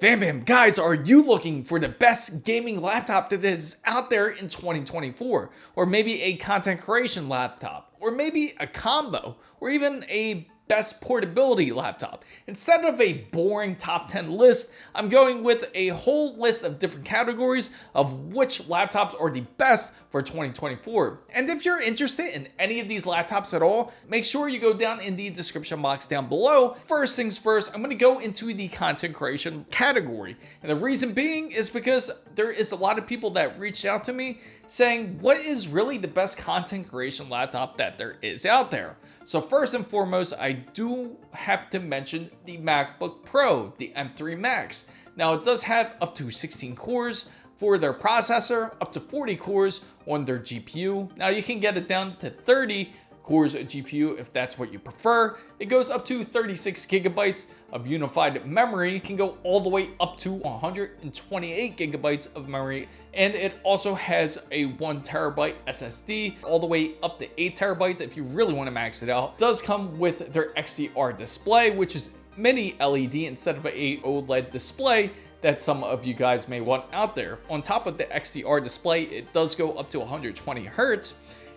Bam, guys, are you looking for the best gaming laptop that is out there in 2024? Or maybe a content creation laptop? Or maybe a combo? Or even a best portability laptop? Instead of a boring top 10 list, I'm going with a whole list of different categories of which laptops are the best for 2024. And if you're interested in any of these laptops at all, make sure you go down in the description box down below. First things first, I'm going to go into the content creation category. And the reason being is because there is a lot of people that reached out to me saying, what is really the best content creation laptop that there is out there? So first and foremost, I do have to mention the MacBook Pro, the M3 Max. Now it does have up to 16 cores for their processor, up to 40 cores on their GPU. Now you can get it down to 30 cores of GPU if that's what you prefer. It goes up to 36 gigabytes of unified memory. It can go all the way up to 128 gigabytes of memory. And it also has a 1 terabyte SSD, all the way up to 8 terabytes if you really want to max it out. It does come with their XDR display, which is mini LED instead of a OLED display that some of you guys may want out there. On top of the XDR display, it does go up to 120 Hertz.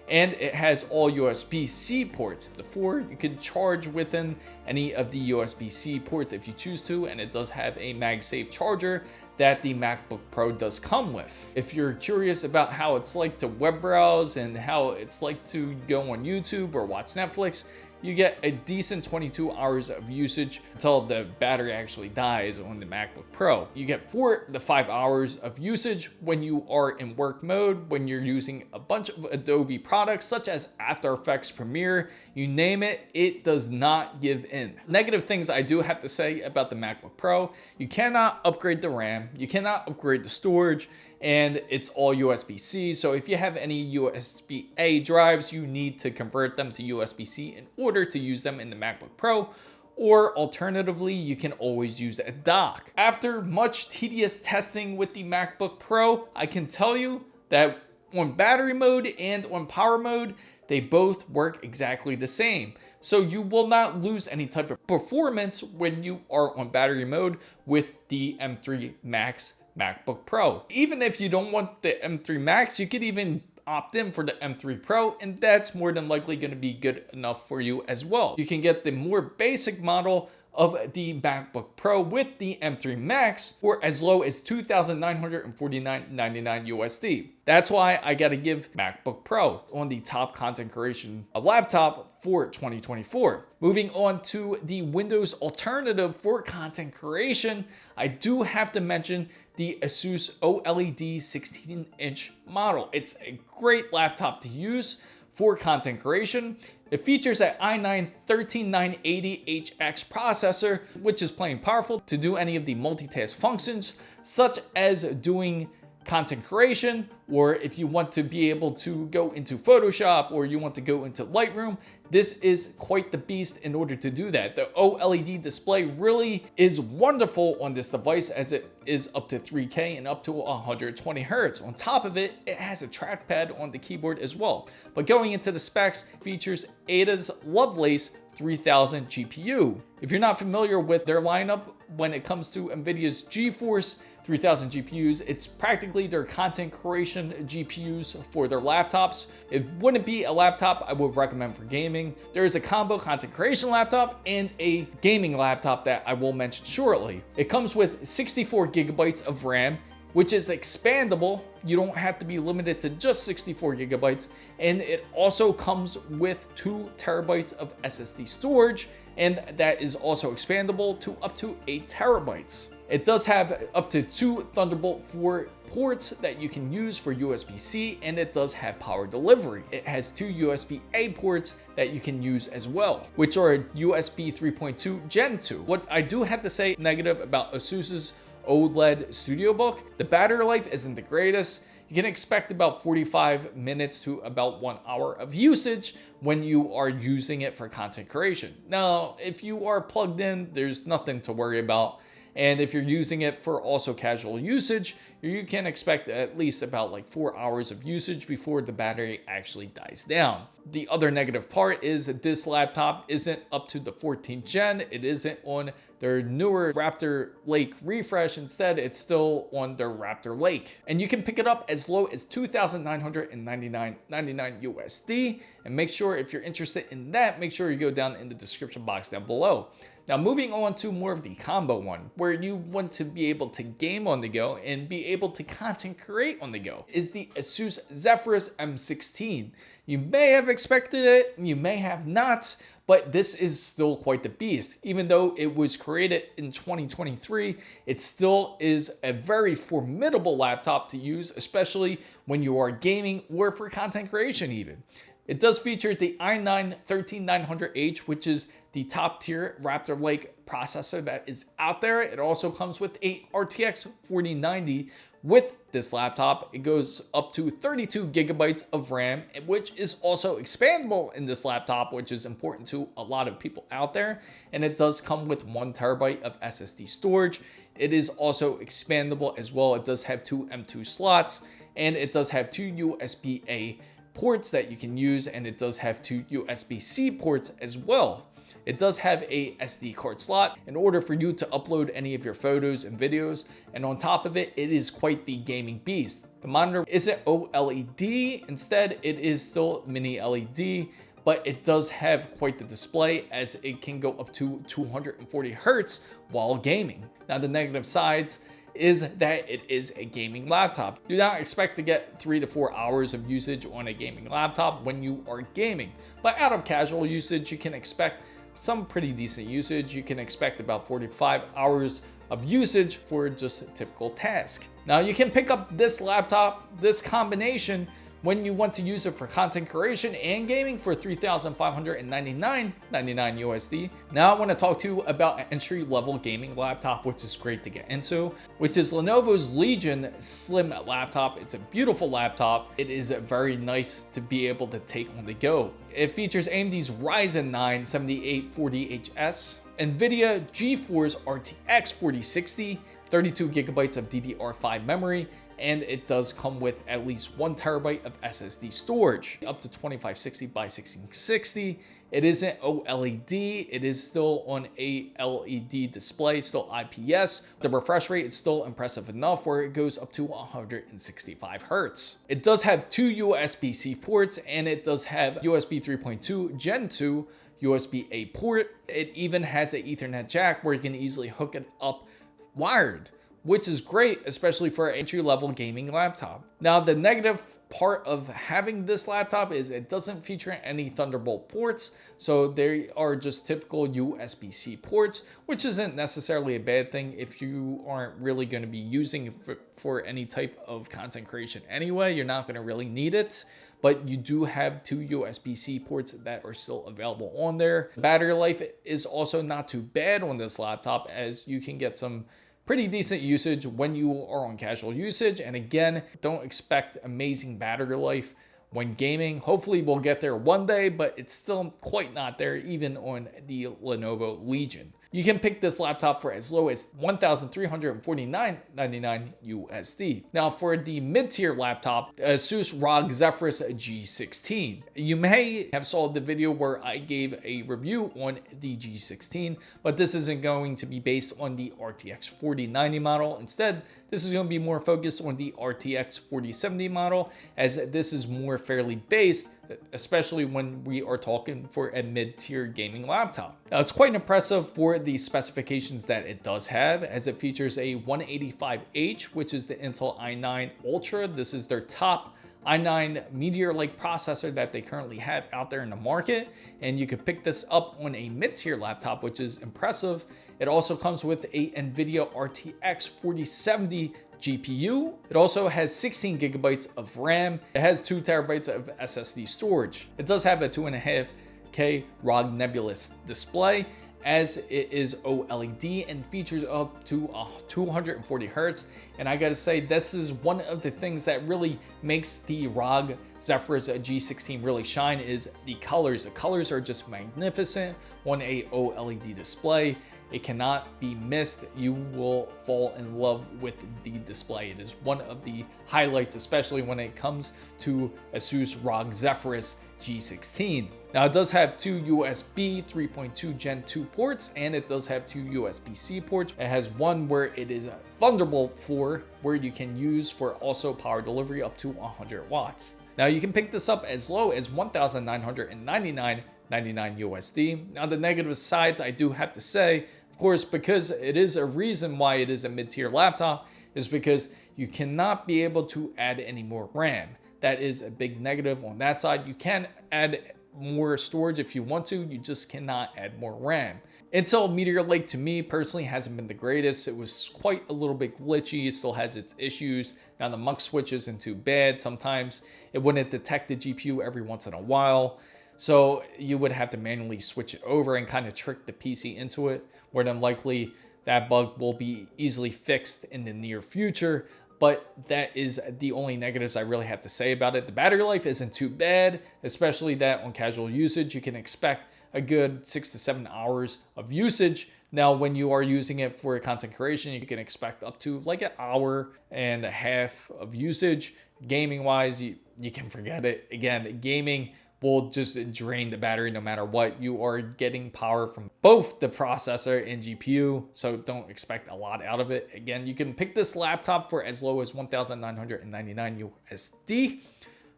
And it has all USB-C ports. You can charge within any of the USB-C ports if you choose to, and it does have a MagSafe charger that the MacBook Pro does come with. If you're curious about how it's like to web browse and how it's like to go on YouTube or watch Netflix, you get a decent 22 hours of usage until the battery actually dies on the MacBook Pro. You get 4 to 5 hours of usage when you are in work mode, when you're using a bunch of Adobe products such as After Effects, Premiere, you name it, it does not give in. Negative things I do have to say about the MacBook Pro: you cannot upgrade the RAM, you cannot upgrade the storage, and it's all USB-C. So if you have any USB-A drives, you need to convert them to USB-C in order to use them in the MacBook Pro, or alternatively, you can always use a dock. After much tedious testing with the MacBook Pro, I can tell you that on battery mode and on power mode, they both work exactly the same. So you will not lose any type of performance when you are on battery mode with the M3 Max MacBook Pro. Even if you don't want the M3 Max, you could even opt in for the M3 Pro, and that's more than likely going to be good enough for you as well. You can get the more basic model of the MacBook Pro with the M3 Max for as low as $2,949.99 USD. That's why I gotta give MacBook Pro on the top content creation laptop for 2024. Moving on to the Windows alternative for content creation, I do have to mention the Asus OLED 16-inch model. It's a great laptop to use for content creation. It features an i9-13980HX processor, which is plenty powerful to do any of the multitask functions, such as doing content creation, or if you want to be able to go into Photoshop or you want to go into Lightroom. This is quite the beast in order to do that. The OLED display really is wonderful on this device, as it is up to 3K and up to 120 Hertz. On top of it, it has a trackpad on the keyboard as well. But going into the specs, it features Ada's Lovelace 3000 GPU. If you're not familiar with their lineup when it comes to NVIDIA's GeForce 3000 GPUs, it's practically their content creation GPUs for their laptops. It wouldn't be a laptop I would recommend for gaming. There is a combo content creation laptop and a gaming laptop that I will mention shortly. It comes with 64 gigabytes of RAM, which is expandable. You don't have to be limited to just 64 gigabytes. And it also comes with 2 terabytes of SSD storage, and that is also expandable to up to 8 terabytes. It does have up to 2 Thunderbolt 4 ports that you can use for USB-C, and it does have power delivery. It has 2 USB-A ports that you can use as well, which are USB 3.2 Gen 2. What I do have to say negative about Asus's OLED Studiobook: the battery life isn't the greatest. You can expect about 45 minutes to about 1 hour of usage when you are using it for content creation. Now, if you are plugged in, there's nothing to worry about. And if you're using it for also casual usage, you can expect at least about like 4 hours of usage before the battery actually dies down. The other negative part is that this laptop isn't up to the 14th gen. It isn't on their newer Raptor Lake refresh. Instead, it's still on their Raptor Lake. And you can pick it up as low as $2,999.99 USD. And make sure if you're interested in that, make sure you go down in the description box down below. Now moving on to more of the combo one, where you want to be able to game on the go and be able to content create on the go, is the Asus Zephyrus M16. You may have expected it, you may have not, but this is still quite the beast. Even though it was created in 2023, it still is a very formidable laptop to use, especially when you are gaming or for content creation even. It does feature the i9-13900H, which is the top tier Raptor Lake processor that is out there. It also comes with a RTX 4090 with this laptop. It goes up to 32 gigabytes of RAM, which is also expandable in this laptop, which is important to a lot of people out there. And it does come with 1 terabyte of SSD storage. It is also expandable as well. It does have 2 M.2 slots, and it does have 2 USB-A ports that you can use, and it does have 2 USB-C ports as well. It does have a SD card slot in order for you to upload any of your photos and videos, and on top of it, it is quite the gaming beast. The monitor isn't OLED, instead it is still mini LED, but it does have quite the display as it can go up to 240 Hertz while gaming. Now the negative sides is that it is a gaming laptop. Do not expect to get 3 to 4 hours of usage on a gaming laptop when you are gaming. But out of casual usage, you can expect some pretty decent usage. You can expect about 45 hours of usage for just a typical task. Now you can pick up this laptop, this combination, when you want to use it for content creation and gaming for $3,599.99 USD. Now I want to talk to you about an entry-level gaming laptop, which is great to get into, which is Lenovo's Legion Slim laptop. It's a beautiful laptop. It is very nice to be able to take on the go. It features AMD's Ryzen 9 7840HS, NVIDIA GeForce RTX 4060, 32 gigabytes of DDR5 memory, and it does come with at least 1 terabyte of SSD storage, up to 2560 by 1660. It isn't OLED, it is still on a LED display, still IPS. The refresh rate is still impressive enough where it goes up to 165 Hertz. It does have 2 USB-C ports, and it does have USB 3.2 Gen 2 USB-A port. It even has an Ethernet jack where you can easily hook it up wired, which is great, especially for an entry-level gaming laptop. Now, the negative part of having this laptop is it doesn't feature any Thunderbolt ports, so they are just typical USB-C ports, which isn't necessarily a bad thing if you aren't really going to be using it for any type of content creation anyway. You're not going to really need it, but you do have 2 USB-C ports that are still available on there. Battery life is also not too bad on this laptop, as you can get some pretty decent usage when you are on casual usage. And again, don't expect amazing battery life when gaming. Hopefully we'll get there one day, but it's still quite not there even on the Lenovo Legion. You can pick this laptop for as low as $1,349.99 USD. Now for the mid-tier laptop, Asus Rog Zephyrus G16. You may have saw the video where I gave a review on the G16, but this isn't going to be based on the RTX 4090 model. Instead, this is going to be more focused on the RTX 4070 model, as this is more fairly based, especially when we are talking for a mid-tier gaming laptop. Now, it's quite impressive for the specifications that it does have, as it features a 185H, which is the Intel i9 Ultra. This is their top i9 Meteor Lake processor that they currently have out there in the market, and you could pick this up on a mid-tier laptop, which is impressive. It also comes with a NVIDIA RTX 4070 GPU. It also has 16 gigabytes of RAM. It has 2 terabytes of SSD storage. It does have a 2.5K ROG Nebulous display, as it is OLED and features up to 240 Hertz. And I gotta say, this is one of the things that really makes the ROG Zephyrus G16 really shine, is the colors. The colors are just magnificent on a OLED display. It cannot be missed. You will fall in love with the display. It is one of the highlights, especially when it comes to Asus Rog Zephyrus G16. Now it does have two USB 3.2 Gen 2 ports, and it does have two USB-C ports. It has one where it is a Thunderbolt 4, where you can use for also power delivery up to 100 watts. Now you can pick this up as low as $1,999.99 USD. Now the negative sides, I do have to say, of course, because it is a reason why it is a mid-tier laptop, is because you cannot be able to add any more RAM. That is a big negative on that side. You can add more storage if you want to, you just cannot add more RAM. Intel Meteor Lake to me personally hasn't been the greatest. It was quite a little bit glitchy. It still has its issues. Now the mux switch isn't too bad. Sometimes it wouldn't detect the GPU every once in a while. So you would have to manually switch it over and kind of trick the PC into it. More than likely that bug will be easily fixed in the near future. But that is the only negatives I really have to say about it. The battery life isn't too bad, especially that on casual usage, you can expect a good 6 to 7 hours of usage. Now, when you are using it for content creation, you can expect up to like an hour and a half of usage. Gaming wise, you can forget it. Again, gaming will just drain the battery no matter what. You are getting power from both the processor and GPU, so don't expect a lot out of it. Again, you can pick this laptop for as low as $1,999 USD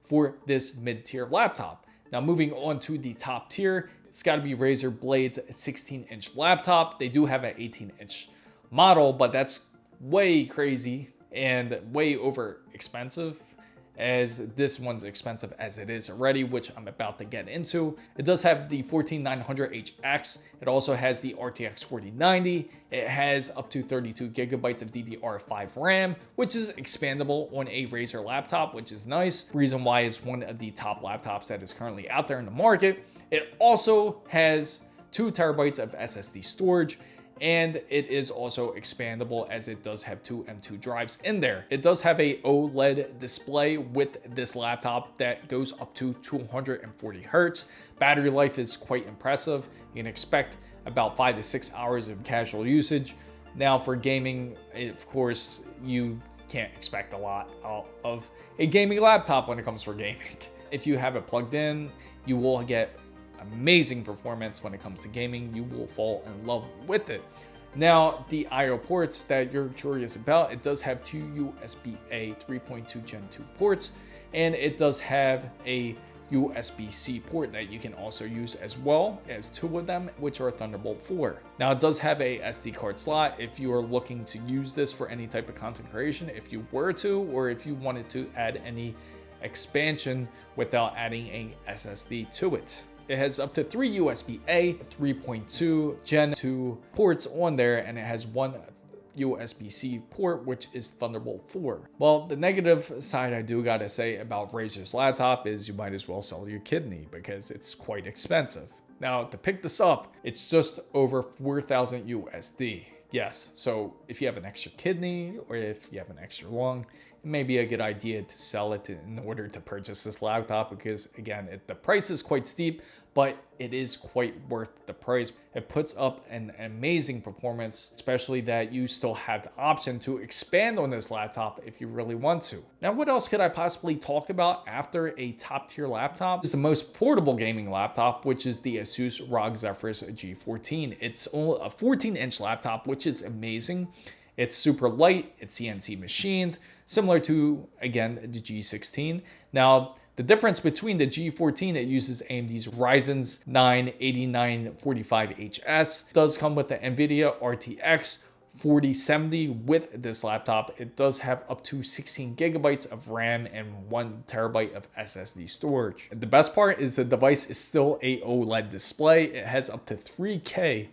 for this mid-tier laptop. Now moving on to the top tier, it's got to be Razer Blade's 16-inch laptop. They do have an 18-inch model, but that's way crazy and way over expensive, as this one's expensive as it is already, which I'm about to get into. It does have the 14900HX. It also has the RTX 4090. It has up to 32 gigabytes of DDR5 RAM, which is expandable on a Razer laptop, which is nice. Reason why it's one of the top laptops that is currently out there in the market. It also has 2 terabytes of SSD storage, and it is also expandable as it does have 2 M2 drives in there. It does have a OLED display with this laptop that goes up to 240 Hertz. Battery life is quite impressive. You can expect about 5 to 6 hours of casual usage. Now for gaming, of course, you can't expect a lot of a gaming laptop when it comes for gaming. If you have it plugged in, you will get amazing performance when it comes to gaming. You will fall in love with it. Now, the I/O ports that you're curious about, it does have 2 USB-A 3.2 Gen 2 ports, and it does have a USB-C port that you can also use, as well as 2 of them, which are Thunderbolt 4. Now, it does have a SD card slot if you are looking to use this for any type of content creation, if you were to, or if you wanted to add any expansion without adding a SSD to it. It has up to 3 USB-A 3.2 Gen 2 ports on there, and it has 1 USB-C port, which is Thunderbolt 4. Well, the negative side I do gotta say about Razer's laptop is you might as well sell your kidney, because it's quite expensive. Now, to pick this up, it's just over 4,000 USD. Yes, so if you have an extra kidney or if you have an extra lung, it may be a good idea to sell it in order to purchase this laptop, because again, the price is quite steep, but it is quite worth the price. It puts up an amazing performance, especially that you still have the option to expand on this laptop if you really want to. Now, what else could I possibly talk about after a top tier laptop? It's the most portable gaming laptop, which is the Asus ROG Zephyrus G14. It's only a 14-inch laptop, which is amazing. It's super light, it's CNC machined, similar to, again, the G16. Now, the difference between the G14, it uses AMD's Ryzen's 9 8945HS. It does come with the NVIDIA RTX 4070 with this laptop. It does have up to 16 gigabytes of RAM and 1 terabyte of SSD storage. The best part is the device is still a OLED display. It has up to 3K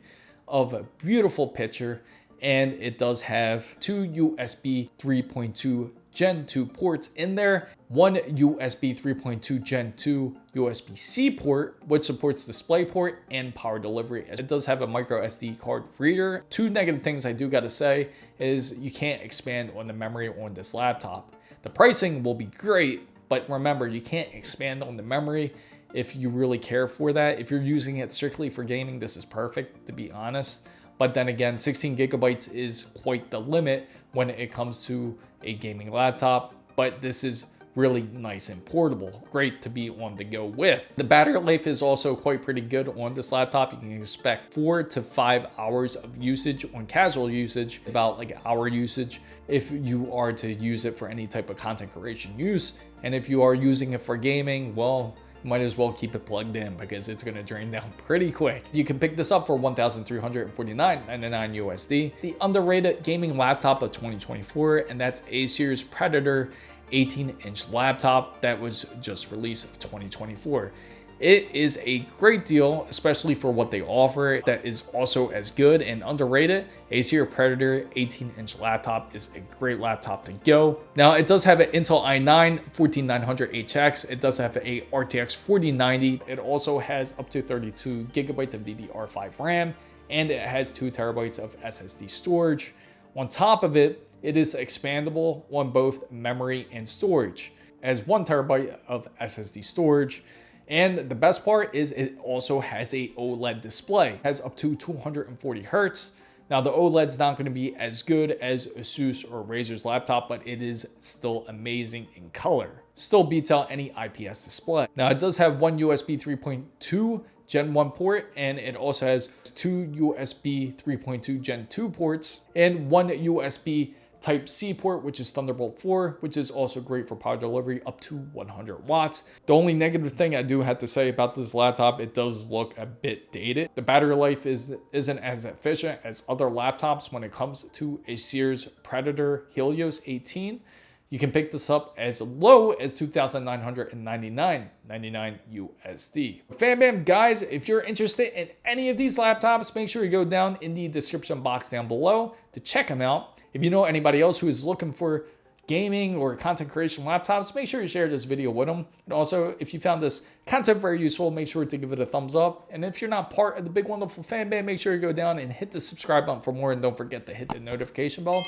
of a beautiful picture, and it does have 2 USB 3.2 Gen 2 ports in there, 1 USB 3.2 Gen 2 USB-C port, which supports DisplayPort and power delivery. It does have a micro SD card reader. 2 negative things I do gotta say is you can't expand on the memory on this laptop. The pricing will be great, but remember, you can't expand on the memory if you really care for that. If you're using it strictly for gaming, this is perfect, to be honest. But then again, 16 gigabytes is quite the limit when it comes to a gaming laptop. But this is really nice and portable, great to be on the go with. The battery life is also quite pretty good on this laptop. You can expect 4 to 5 hours of usage on casual usage, about like an hour usage if you are to use it for any type of content creation use. And if you are using it for gaming, well, you might as well keep it plugged in because it's going to drain down pretty quick. You can pick this up for $1,349.99 USD. The underrated gaming laptop of 2024, and that's Acer's Predator 18-inch laptop that was just released of 2024. It is a great deal, especially for what they offer, that is also as good and underrated. Acer Predator 18-inch laptop is a great laptop to go. Now, it does have an Intel i9-14900HX. It does have a RTX 4090. It also has up to 32 gigabytes of DDR5 RAM, and it has 2 terabytes of SSD storage. On top of it, it is expandable on both memory and storage. It has 1 terabyte of SSD storage. And the best part is it also has a OLED display. It has up to 240 hertz. Now the OLED's not going to be as good as Asus or Razer's laptop, but it is still amazing in color. Still beats out any IPS display. Now it does have one USB 3.2 Gen 1 port, and it also has 2 USB 3.2 Gen 2 ports and 1 USB Type-C port, which is Thunderbolt 4, which is also great for power delivery up to 100 watts. The only negative thing I do have to say about this laptop, it does look a bit dated. The battery life isn't as efficient as other laptops when it comes to Acer's Predator Helios 18. You can pick this up as low as $2,999.99 USD. Fam guys, if you're interested in any of these laptops, make sure you go down in the description box down below to check them out. If you know anybody else who is looking for gaming or content creation laptops, make sure you share this video with them. And also, if you found this content very useful, make sure to give it a thumbs up. And if you're not part of the big wonderful fan base, make sure you go down and hit the subscribe button for more, and don't forget to hit the notification bell.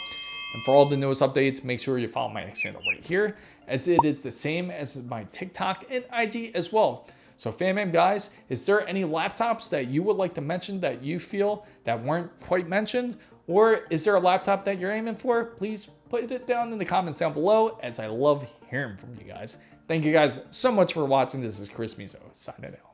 And for all the newest updates, make sure you follow my channel right here, as it is the same as my TikTok and IG as well. So fam guys, is there any laptops that you would like to mention that you feel that weren't quite mentioned? Or is there a laptop that you're aiming for? Please put it down in the comments down below, as I love hearing from you guys. Thank you guys so much for watching. This is Chris Mizo signing out.